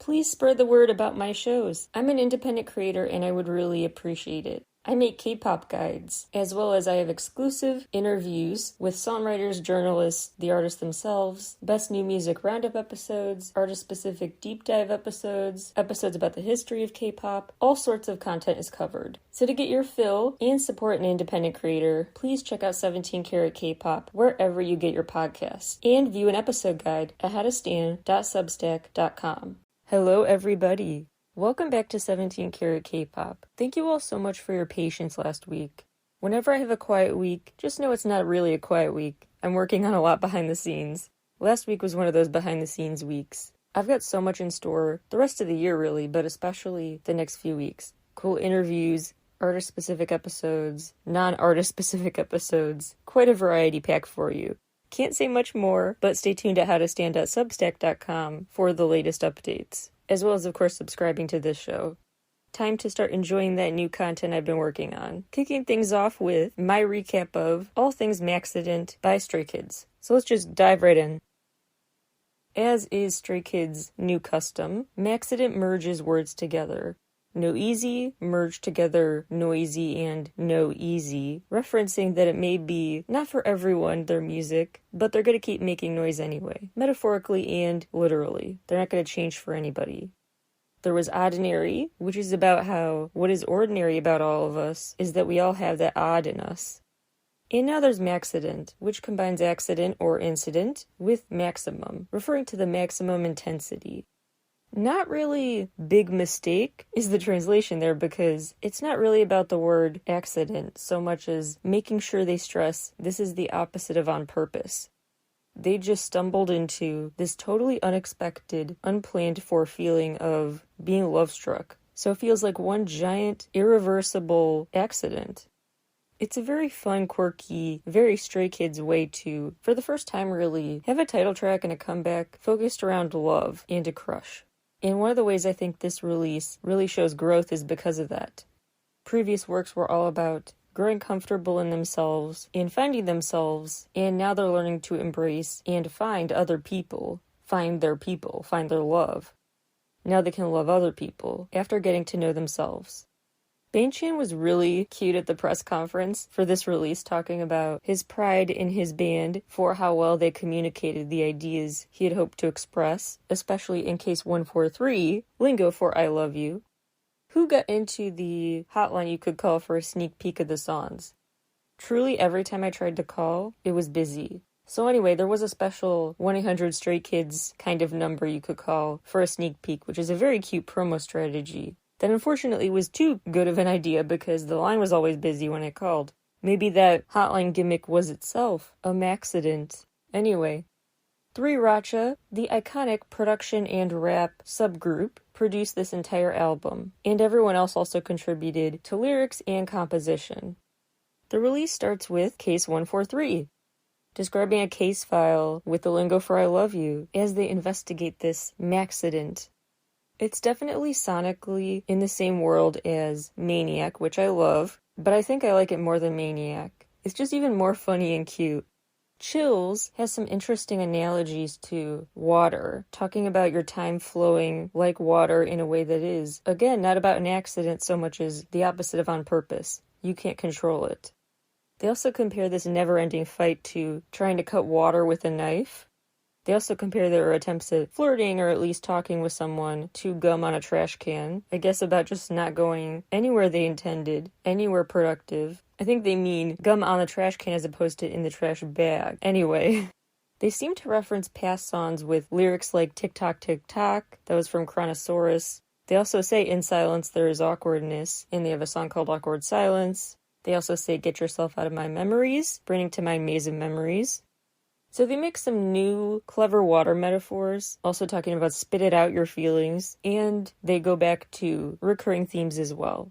Please spread the word about my shows. I'm an independent creator and I would really appreciate it. I make K-pop guides, as well as I have exclusive interviews with songwriters, journalists, the artists themselves, best new music roundup episodes, artist-specific deep dive episodes, episodes about the history of K-pop. All sorts of content is covered. So to get your fill and support an independent creator, please check out 17 Carat K-Pop wherever you get your podcasts, and view an episode guide at howtostan.substack.com. Hello everybody! Welcome back to 17 Carat K-Pop. Thank you all so much for your patience last week. Whenever I have a quiet week, just know it's not really a quiet week. I'm working on a lot behind the scenes. Last week was one of those behind the scenes weeks. I've got so much in store, the rest of the year really, but especially the next few weeks. Cool interviews, artist-specific episodes, non-artist-specific episodes, quite a variety pack for you. Can't say much more, but stay tuned at howtostan.substack.com for the latest updates, as well as, of course, subscribing to this show. Time to start enjoying that new content I've been working on. Kicking things off with my recap of All Things MAXIDENT by Stray Kids. So let's just dive right in. As is Stray Kids' new custom, MAXIDENT merges words together. No easy, merge together noisy and no easy, referencing that it may be not for everyone their music, but they're going to keep making noise anyway, metaphorically and literally. They're not going to change for anybody. There was Ordinary, which is about how what is ordinary about all of us is that we all have that odd in us. And now there's MAXIDENT, which combines accident or incident with maximum, referring to the maximum intensity. Not really big mistake is the translation there, because it's not really about the word accident so much as making sure they stress this is the opposite of on purpose. They just stumbled into this totally unexpected, unplanned for feeling of being love-struck. So it feels like one giant, irreversible accident. It's a very fun, quirky, very Stray Kids way to, for the first time really, have a title track and a comeback focused around love and a crush. And one of the ways I think this release really shows growth is because of that. Previous works were all about growing comfortable in themselves and finding themselves, and now they're learning to embrace and find other people, find their love. Now they can love other people after getting to know themselves. Banchan was really cute at the press conference for this release, talking about his pride in his band for how well they communicated the ideas he had hoped to express, especially in case 143, lingo for I love you. Who got into the hotline you could call for a sneak peek of the songs? Truly, every time I tried to call, it was busy. So anyway, there was a special 1-800 Stray Kids kind of number you could call for a sneak peek, which is a very cute promo strategy. That unfortunately was too good of an idea because the line was always busy when I called. Maybe that hotline gimmick was itself a MAXIDENT. Anyway, 3 Racha, the iconic production and rap subgroup, produced this entire album, and everyone else also contributed to lyrics and composition. The release starts with Case 143, describing a case file with the lingo for I love you as they investigate this MAXIDENT. It's definitely sonically in the same world as Maniac, which I love, but I think I like it more than Maniac. It's just even more funny and cute. Chills has some interesting analogies to water, talking about your time flowing like water in a way that is, again, not about an accident so much as the opposite of on purpose. You can't control it. They also compare this never-ending fight to trying to cut water with a knife. They also compare their attempts at flirting or at least talking with someone to gum on a trash can. I guess about just not going anywhere they intended, anywhere productive. I think they mean gum on the trash can as opposed to in the trash bag. Anyway, they seem to reference past songs with lyrics like Tick Tock Tick Tock, that was from Chronosaurus. They also say in silence there is awkwardness, and they have a song called Awkward Silence. They also say get yourself out of my memories, bringing to mind maze of memories. So they make some new, clever water metaphors, also talking about spit it out your feelings, and they go back to recurring themes as well.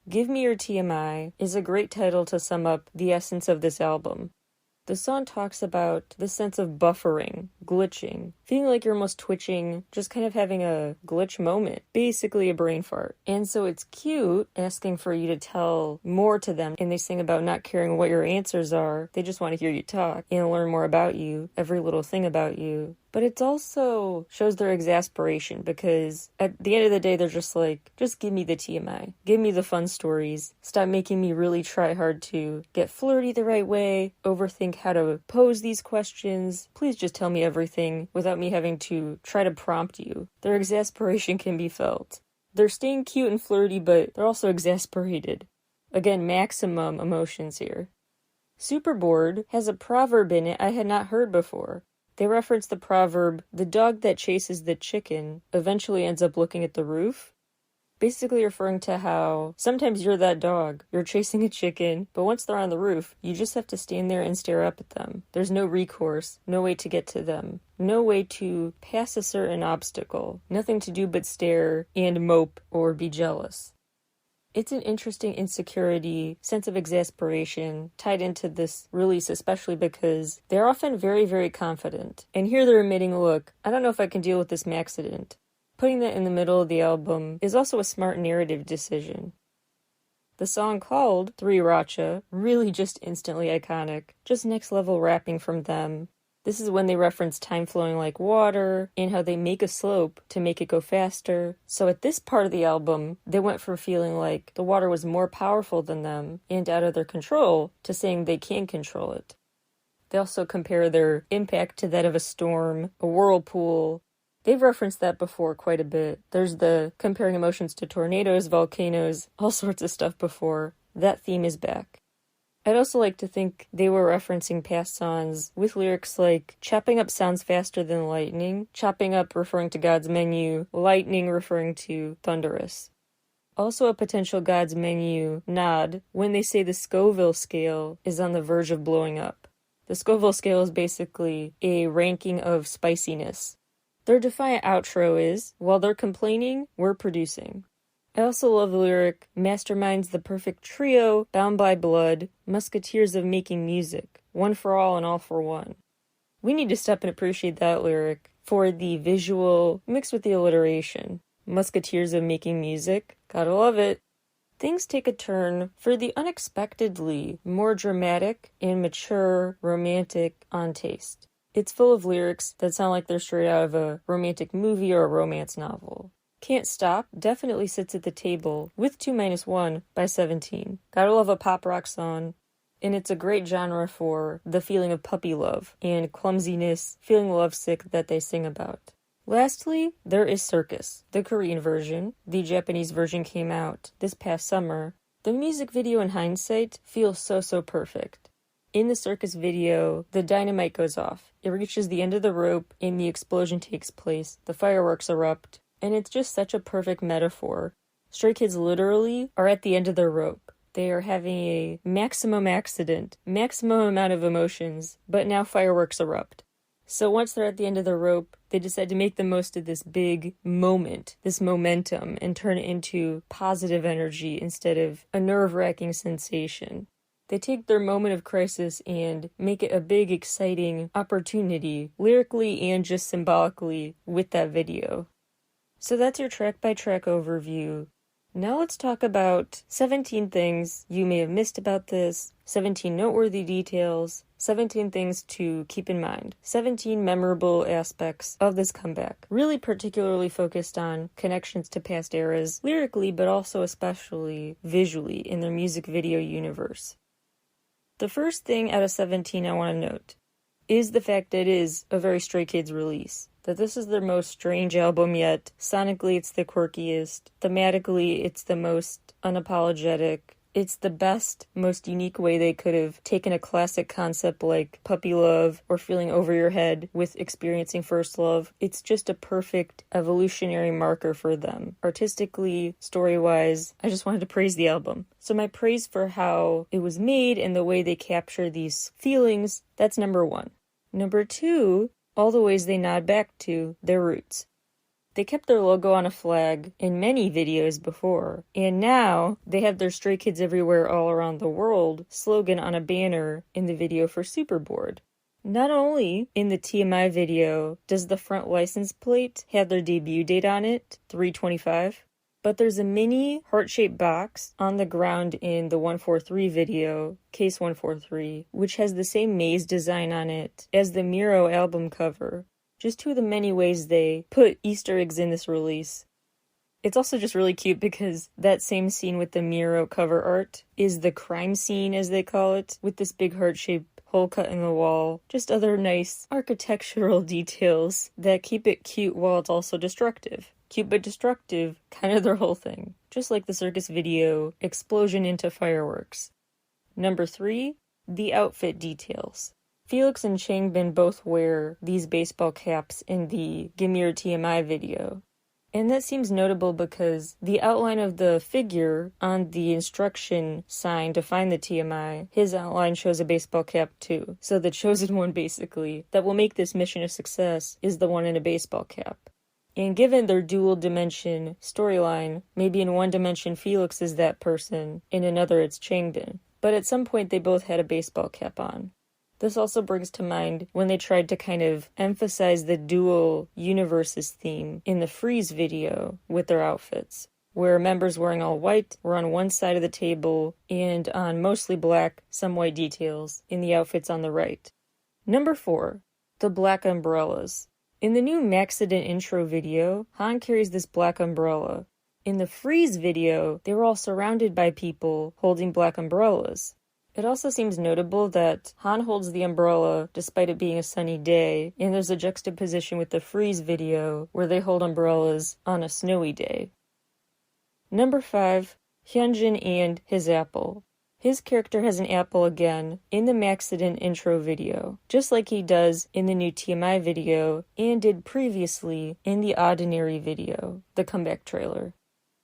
Give Me Your TMI is a great title to sum up the essence of this album. The song talks about the sense of buffering, glitching, feeling like you're almost twitching, just kind of having a glitch moment, basically a brain fart. And so it's cute asking for you to tell more to them, and they sing about not caring what your answers are, they just want to hear you talk and learn more about you, every little thing about you. But it also shows their exasperation because at the end of the day, they're just like, just give me the TMI. Give me the fun stories. Stop making me really try hard to get flirty the right way, overthink how to pose these questions. Please just tell me everything without me having to try to prompt you. Their exasperation can be felt. They're staying cute and flirty, but they're also exasperated. Again, maximum emotions here. Superboard has a proverb in it I had not heard before. They reference the proverb, the dog that chases the chicken eventually ends up looking at the roof. Basically referring to how sometimes you're that dog. You're chasing a chicken, but once they're on the roof, you just have to stand there and stare up at them. There's no recourse, no way to get to them, no way to pass a certain obstacle, nothing to do but stare and mope or be jealous. It's an interesting insecurity, sense of exasperation tied into this release, especially because they're often very, very confident. And here they're admitting, look, I don't know if I can deal with this MAXIDENT. Putting that in the middle of the album is also a smart narrative decision. The song called Three Racha, really just instantly iconic, just next level rapping from them. This is when they reference time flowing like water and how they make a slope to make it go faster. So at this part of the album, they went from feeling like the water was more powerful than them and out of their control to saying they can control it. They also compare their impact to that of a storm, a whirlpool. They've referenced that before quite a bit. There's the comparing emotions to tornadoes, volcanoes, all sorts of stuff before. That theme is back. I'd also like to think they were referencing past songs with lyrics like chopping up sounds faster than lightning, chopping up referring to God's menu, lightning referring to thunderous. Also a potential God's menu nod when they say the Scoville scale is on the verge of blowing up. The Scoville scale is basically a ranking of spiciness. Their defiant outro is, while they're complaining, we're producing. I also love the lyric, masterminds the perfect trio, bound by blood, musketeers of making music, one for all and all for one. We need to stop and appreciate that lyric for the visual mixed with the alliteration. Musketeers of making music, gotta love it. Things take a turn for the unexpectedly more dramatic and mature, romantic on taste. It's full of lyrics that sound like they're straight out of a romantic movie or a romance novel. Can't Stop definitely sits at the table with 2-1 by 17. Gotta love a pop rock song. And it's a great genre for the feeling of puppy love and clumsiness, feeling lovesick that they sing about. Lastly, there is Circus, the Korean version. The Japanese version came out this past summer. The music video in hindsight feels so perfect. In the Circus video, the dynamite goes off. It reaches the end of the rope and the explosion takes place. The fireworks erupt. And it's just such a perfect metaphor. Stray Kids literally are at the end of their rope. They are having a maximum accident, maximum amount of emotions, but now fireworks erupt. So once they're at the end of the rope, they decide to make the most of this big moment, this momentum, and turn it into positive energy instead of a nerve-wracking sensation. They take their moment of crisis and make it a big, exciting opportunity, lyrically and just symbolically, with that video. So that's your track-by-track overview. Now let's talk about 17 things you may have missed about this, 17 noteworthy details, 17 things to keep in mind, 17 memorable aspects of this comeback, really particularly focused on connections to past eras, lyrically but also especially visually in their music video universe. The first thing out of 17 I want to note is the fact that it is a very Stray Kids release. That this is their most strange album yet. Sonically, it's the quirkiest. Thematically, it's the most unapologetic. It's the best, most unique way they could have taken a classic concept like puppy love or feeling over your head with experiencing first love. It's just a perfect evolutionary marker for them. Artistically, story-wise, I just wanted to praise the album. So my praise for how it was made and the way they capture these feelings, that's number one. Number two, all the ways they nod back to their roots. They kept their logo on a flag in many videos before, and now they have their Stray Kids Everywhere All Around the World slogan on a banner in the video for Superboard. Not only in the TMI video does the front license plate have their debut date on it, 3/25, but there's a mini heart-shaped box on the ground in the 143 video, Case 143, which has the same maze design on it as the Miro album cover. Just two of the many ways they put Easter eggs in this release. It's also just really cute because that same scene with the Miro cover art is the crime scene, as they call it, with this big heart-shaped hole cut in the wall. Just other nice architectural details that keep it cute while it's also destructive. Cute but destructive, kind of their whole thing. Just like the circus video, explosion into fireworks. Number 3, the outfit details. Felix and Changbin both wear these baseball caps in the Gimme Your TMI video. And that seems notable because the outline of the figure on the instruction sign to find the TMI, his outline shows a baseball cap too. So the chosen one, basically, that will make this mission a success is the one in a baseball cap. And given their dual-dimension storyline, maybe in one dimension Felix is that person, in another it's Changbin. But at some point they both had a baseball cap on. This also brings to mind when they tried to kind of emphasize the dual universes theme in the Freeze video with their outfits, where members wearing all white were on one side of the table and on mostly black, some white details in the outfits on the right. Number 4, the black umbrellas. In the new MAXIDENT intro video, Han carries this black umbrella. In the Freeze video, they were all surrounded by people holding black umbrellas. It also seems notable that Han holds the umbrella despite it being a sunny day, and there's a juxtaposition with the Freeze video where they hold umbrellas on a snowy day. Number 5, Hyunjin and his apple. His character has an apple again in the MAXIDENT intro video, just like he does in the new TMI video and did previously in the Ordinary video, the comeback trailer.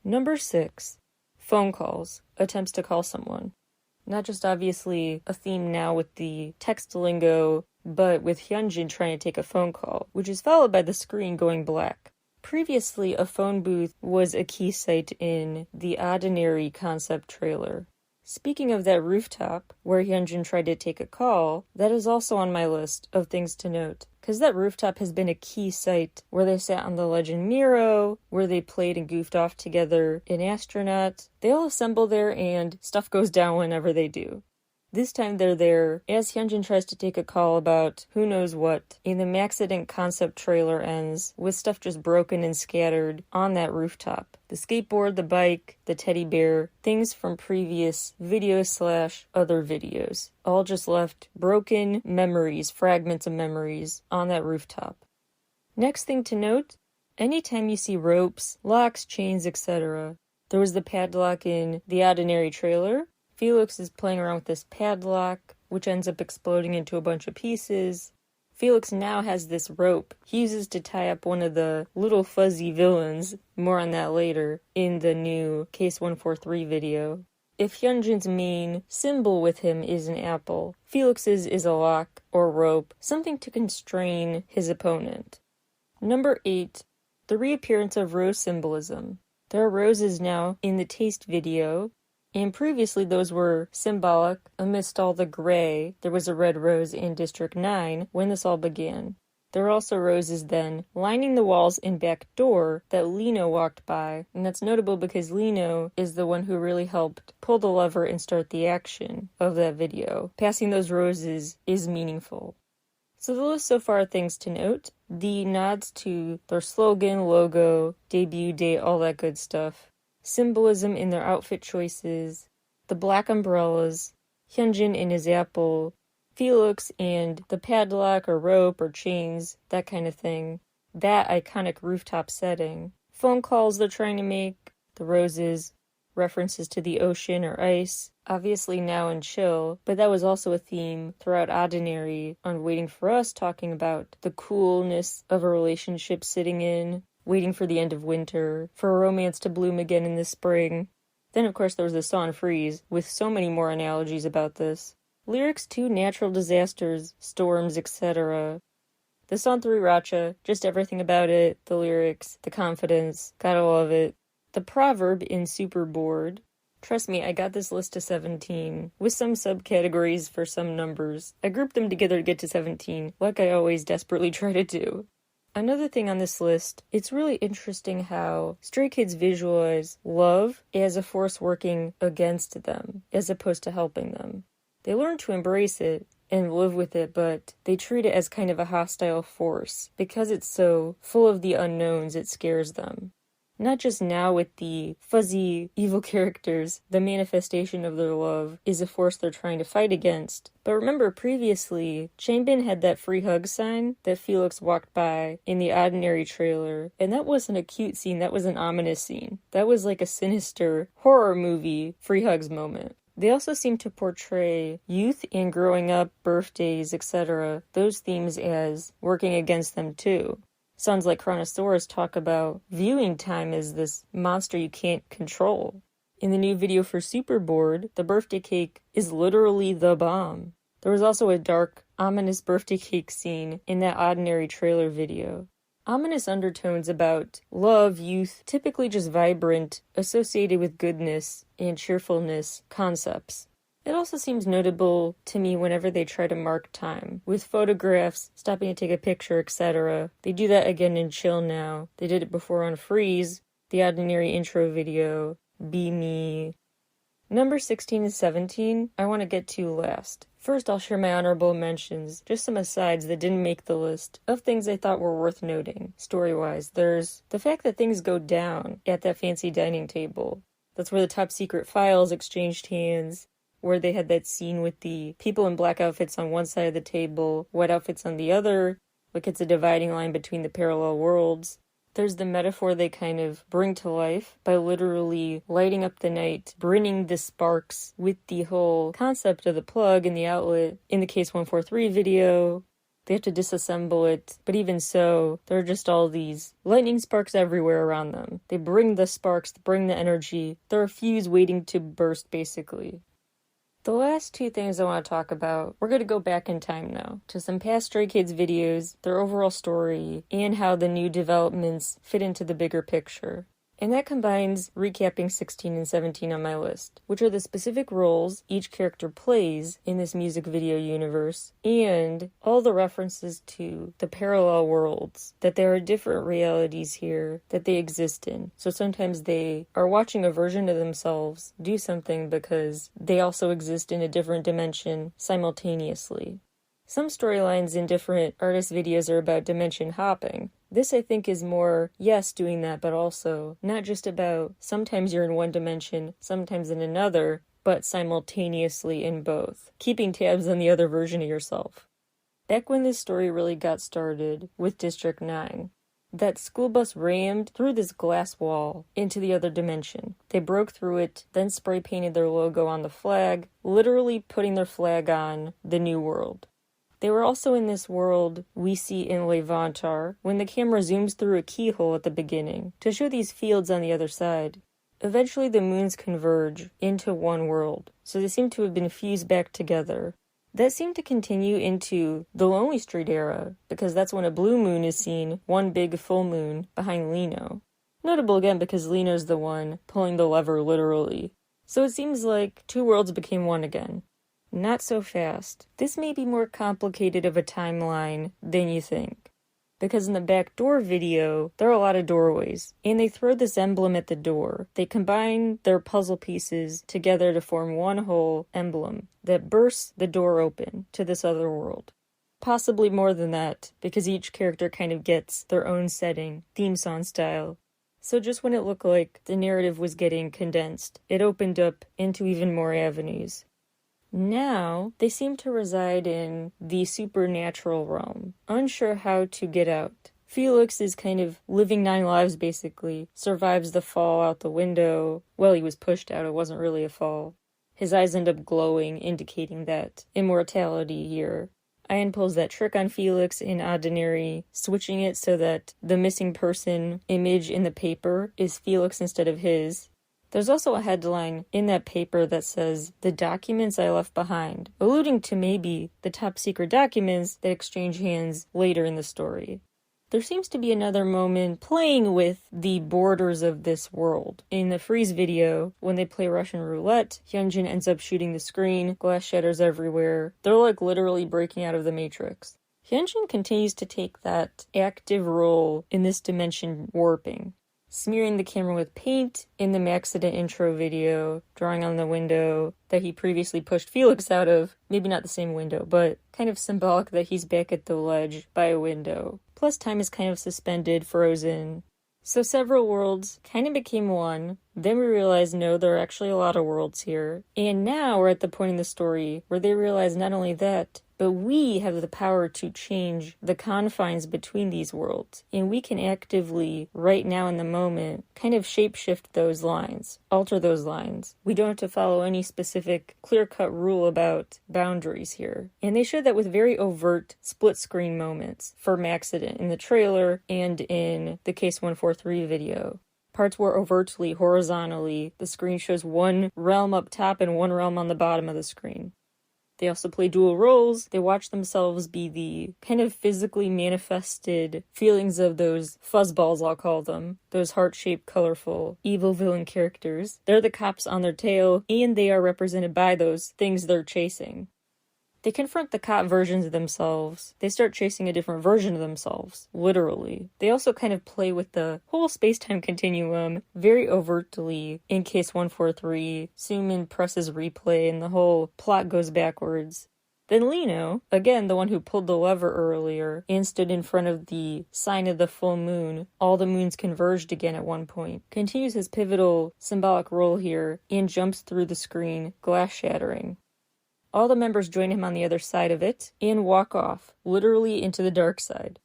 Number 6, phone calls, attempts to call someone. Not just obviously a theme now with the text lingo, but with Hyunjin trying to take a phone call, which is followed by the screen going black. Previously, a phone booth was a key site in the Ordinary concept trailer. Speaking of that rooftop, where Hyunjin tried to take a call, that is also on my list of things to note. Because that rooftop has been a key site where they sat on the Legend Miro, where they played and goofed off together in Astronaut. They all assemble there and stuff goes down whenever they do. This time they're there as Hyunjin tries to take a call about who knows what, and the MAXIDENT concept trailer ends with stuff just broken and scattered on that rooftop. The skateboard, the bike, the teddy bear, things from previous video/other videos. All just left broken memories, fragments of memories on that rooftop. Next thing to note, anytime you see ropes, locks, chains, etc. There was the padlock in the Ordinary trailer. Felix is playing around with this padlock, which ends up exploding into a bunch of pieces. Felix now has this rope he uses to tie up one of the little fuzzy villains, more on that later, in the new Case 143 video. If Hyunjin's main symbol with him is an apple, Felix's is a lock or rope, something to constrain his opponent. Number 8, the reappearance of rose symbolism. There are roses now in the Taste video, and previously those were symbolic. Amidst all the gray, there was a red rose in District 9 when this all began. There were also roses then lining the walls and back door that Lino walked by, and that's notable because Lino is the one who really helped pull the lever and start the action of that video. Passing those roses is meaningful. So the list so far are things to note. The nods to their slogan, logo, debut date, all that good stuff. Symbolism in their outfit choices, the black umbrellas, Hyunjin and his apple, Felix and the padlock or rope or chains, that kind of thing, that iconic rooftop setting, phone calls they're trying to make, the roses, references to the ocean or ice, obviously now in Chill, but that was also a theme throughout Ordinary on Waiting for Us, talking about the coolness of a relationship sitting in, waiting for the end of winter, for a romance to bloom again in the spring. Then, of course, there was the song Freeze, with so many more analogies about this. Lyrics to natural disasters, storms, etc. The song Racha, just everything about it, the lyrics, the confidence, gotta love it. The proverb in Superboard. Trust me, I got this list to 17, with some subcategories for some numbers. I grouped them together to get to 17, like I always desperately try to do. Another thing on this list, it's really interesting how Stray Kids visualize love as a force working against them, as opposed to helping them. They learn to embrace it and live with it, but they treat it as kind of a hostile force. Because it's so full of the unknowns, it scares them. Not just now with the fuzzy, evil characters, the manifestation of their love is a force they're trying to fight against. But remember previously, Changbin had that free hug sign that Felix walked by in the Ordinary trailer, and that wasn't a cute scene, that was an ominous scene. That was like a sinister horror movie free hugs moment. They also seem to portray youth and growing up, birthdays, etc., those themes as working against them too. Sounds like Chronosaurus talk about viewing time as this monster you can't control. In the new video for Superboard, the birthday cake is literally the bomb. There was also a dark, ominous birthday cake scene in that Ordinary trailer video. Ominous undertones about love, youth, typically just vibrant, associated with goodness and cheerfulness concepts. It also seems notable to me whenever they try to mark time, with photographs, stopping to take a picture, etc. They do that again in Chill Now. They did it before on Freeze, the Ordinary intro video, Be Me. Number 16 and 17, I want to get to last. First, I'll share my honorable mentions, just some asides that didn't make the list, of things I thought were worth noting, story-wise. There's the fact that things go down at that fancy dining table. That's where the top secret files exchanged hands, where they had that scene with the people in black outfits on one side of the table, white outfits on the other, like it's a dividing line between the parallel worlds. There's the metaphor they kind of bring to life by literally lighting up the night, bringing the sparks with the whole concept of the plug and the outlet. In the Case 143 video, they have to disassemble it, but even so, there are just all these lightning sparks everywhere around them. They bring the sparks, bring the energy. They're a fuse waiting to burst, basically. The last two things I want to talk about, we're going to go back in time now, to some past Stray Kids videos, their overall story, and how the new developments fit into the bigger picture. And that combines recapping 16 and 17 on my list, which are the specific roles each character plays in this music video universe, and all the references to the parallel worlds, that there are different realities here that they exist in. So sometimes they are watching a version of themselves do something because they also exist in a different dimension simultaneously. Some storylines in different artist videos are about dimension hopping. This, I think, is more, yes, doing that, but also not just about sometimes you're in one dimension, sometimes in another, but simultaneously in both, keeping tabs on the other version of yourself. Back when this story really got started with District 9, that school bus rammed through this glass wall into the other dimension. They broke through it, then spray painted their logo on the flag, literally putting their flag on the new world. They were also in this world we see in Levantar when the camera zooms through a keyhole at the beginning to show these fields on the other side. Eventually the moons converge into one world, so they seem to have been fused back together. That seemed to continue into the Lonely Street era, because that's when a blue moon is seen, one big full moon, behind Lino. Notable again because Lino's the one pulling the lever literally. So it seems like two worlds became one again. Not so fast. This may be more complicated of a timeline than you think. Because in the backdoor video, there are a lot of doorways, and they throw this emblem at the door. They combine their puzzle pieces together to form one whole emblem that bursts the door open to this other world. Possibly more than that, because each character kind of gets their own setting, theme song style. So just when it looked like the narrative was getting condensed, it opened up into even more avenues. Now, they seem to reside in the supernatural realm, unsure how to get out. Felix is kind of living 9 lives, basically, survives the fall out the window. Well, he was pushed out, it wasn't really a fall. His eyes end up glowing, indicating that immortality here. Ian pulls that trick on Felix in Ordinary, switching it so that the missing person image in the paper is Felix instead of his. There's also a headline in that paper that says, "The documents I left behind," alluding to maybe the top secret documents that exchange hands later in the story. There seems to be another moment playing with the borders of this world. In the Freeze video, when they play Russian roulette, Hyunjin ends up shooting the screen, glass shatters everywhere. They're like literally breaking out of the Matrix. Hyunjin continues to take that active role in this dimension warping. smearing the camera with paint in the MAXIDENT intro video, drawing on the window that he previously pushed Felix out of. Maybe not the same window, but kind of symbolic that he's back at the ledge by a window. Plus time is kind of suspended, frozen. So several worlds kind of became one. Then we realized, no, there are actually a lot of worlds here. And now we're at the point in the story where they realize not only that, but we have the power to change the confines between these worlds. And we can actively, right now in the moment, kind of shapeshift those lines, alter those lines. We don't have to follow any specific clear-cut rule about boundaries here. And they showed that with very overt split-screen moments for MAXIDENT in the trailer and in the Case 143 video. Parts where overtly, horizontally, the screen shows one realm up top and one realm on the bottom of the screen. They also play dual roles. They watch themselves be the kind of physically manifested feelings of those fuzzballs, I'll call them. Those heart-shaped, colorful, evil villain characters. They're the cops on their tail, and they are represented by those things they're chasing. They confront the cop versions of themselves. They start chasing a different version of themselves, literally. They also kind of play with the whole space-time continuum very overtly in Case 143. Suman presses replay and the whole plot goes backwards. Then Lino, again the one who pulled the lever earlier and stood in front of the sign of the full moon, all the moons converged again at one point, continues his pivotal symbolic role here and jumps through the screen, glass shattering. All the members join him on the other side of it and walk off, literally into the dark side.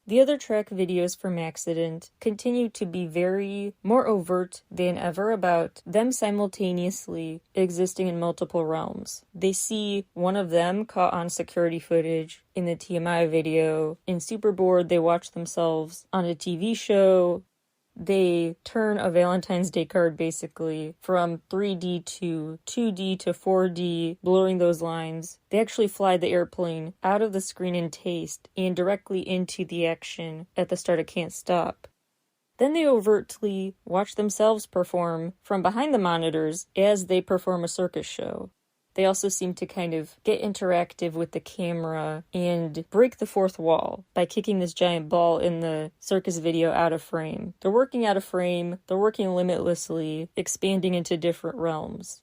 The other track videos for MAXIDENT continue to be very more overt than ever about them simultaneously existing in multiple realms. They see one of them caught on security footage in the TMI video. In Superboard, they watch themselves on a TV show. They turn a Valentine's Day card basically from 3D to 2D to 4D, blurring those lines. They actually fly the airplane out of the screen in taste and directly into the action at the start of Can't Stop. Then they overtly watch themselves perform from behind the monitors as they perform a circus show. They also seem to kind of get interactive with the camera and break the fourth wall by kicking this giant ball in the circus video out of frame. They're working out of frame, they're working limitlessly, expanding into different realms.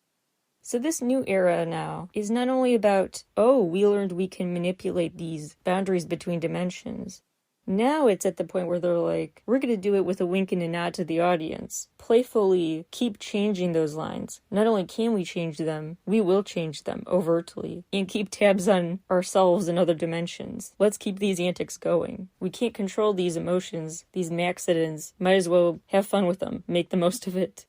So this new era now is not only about, oh, we learned we can manipulate these boundaries between dimensions. Now it's at the point where they're like, we're going to do it with a wink and a nod to the audience. Playfully keep changing those lines. Not only can we change them, we will change them overtly. And keep tabs on ourselves in other dimensions. Let's keep these antics going. We can't control these emotions, these MAXIDENTs. Might as well have fun with them. Make the most of it.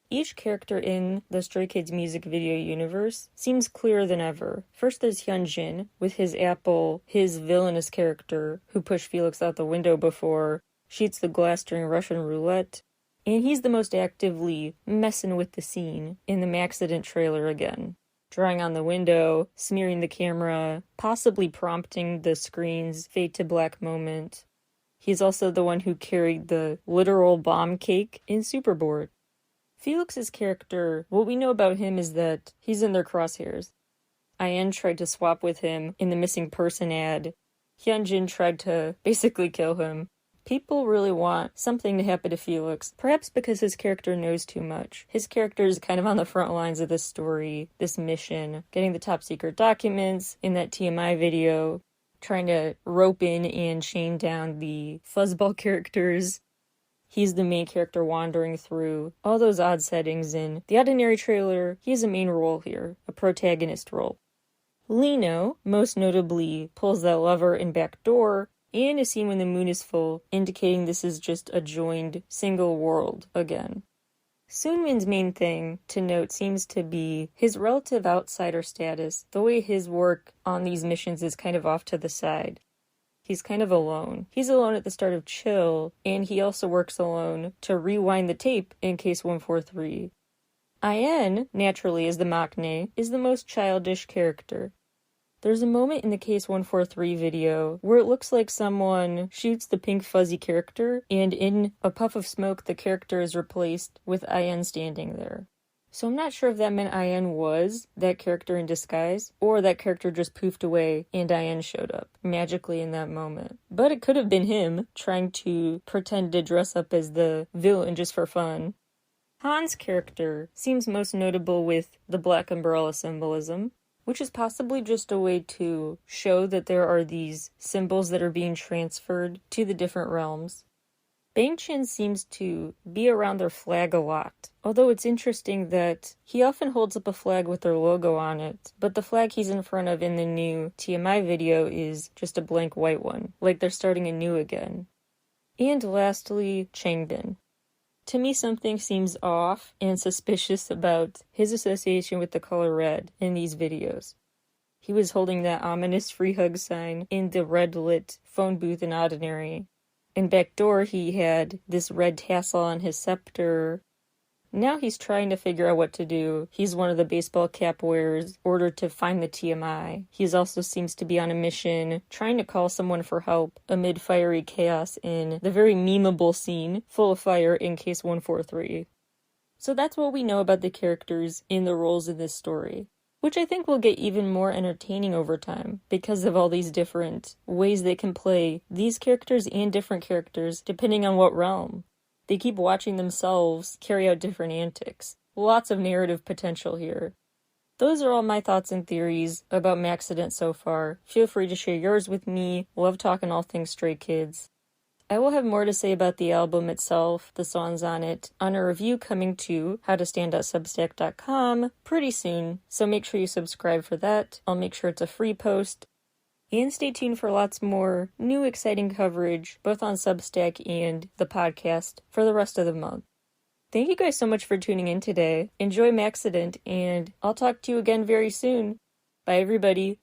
Each character in the Stray Kids music video universe seems clearer than ever. First there's Hyunjin, with his apple, his villainous character, who pushed Felix out the window before, shoots the glass during Russian roulette, and he's the most actively messing with the scene in the MAXIDENT trailer again. Drawing on the window, smearing the camera, possibly prompting the screen's fade to black moment. He's also the one who carried the literal bomb cake in Superboard. Felix's character, what we know about him is that he's in their crosshairs. IN tried to swap with him in the missing person ad. Hyunjin tried to basically kill him. People really want something to happen to Felix, perhaps because his character knows too much. His character is kind of on the front lines of this story, this mission, getting the top secret documents in that TMI video, trying to rope in and chain down the fuzzball characters. He's the main character wandering through all those odd settings in the Ordinary trailer. He has a main role here, a protagonist role. Lino, most notably, pulls that lever and back door, and is seen when the moon is full, indicating this is just a joined single world again. Soonmin's main thing to note seems to be his relative outsider status, the way his work on these missions is kind of off to the side. He's kind of alone. He's alone at the start of Chill, and he also works alone to rewind the tape in Case 143. IN, naturally as the maknae, is the most childish character. There's a moment in the Case 143 video where it looks like someone shoots the pink fuzzy character, and in a puff of smoke the character is replaced with IN standing there. So I'm not sure if that meant IN was that character in disguise, or that character just poofed away and IN showed up magically in that moment. But it could have been him trying to pretend to dress up as the villain just for fun. Han's character seems most notable with the black umbrella symbolism, which is possibly just a way to show that there are these symbols that are being transferred to the different realms. Bangchan seems to be around their flag a lot, although it's interesting that he often holds up a flag with their logo on it, but the flag he's in front of in the new TMI video is just a blank white one, like they're starting anew again. And lastly, Changbin. To me, something seems off and suspicious about his association with the color red in these videos. He was holding that ominous free hug sign in the red-lit phone booth in Ordinary. In Backdoor, he had this red tassel on his scepter. Now he's trying to figure out what to do. He's one of the baseball cap wearers ordered to find the TMI. He also seems to be on a mission, trying to call someone for help amid fiery chaos in the very memeable scene, full of fire in Case 143. So that's what we know about the characters in the roles in this story, which I think will get even more entertaining over time because of all these different ways they can play these characters and different characters depending on what realm. They keep watching themselves carry out different antics. Lots of narrative potential here. Those are all my thoughts and theories about MAXIDENT so far. Feel free to share yours with me. Love talking all things Stray Kids. I will have more to say about the album itself, the songs on it, on a review coming to howtostand.substack.com pretty soon, so make sure you subscribe for that. I'll make sure it's a free post. And stay tuned for lots more new exciting coverage, both on Substack and the podcast, for the rest of the month. Thank you guys so much for tuning in today. Enjoy MAXIDENT, and I'll talk to you again very soon. Bye, everybody.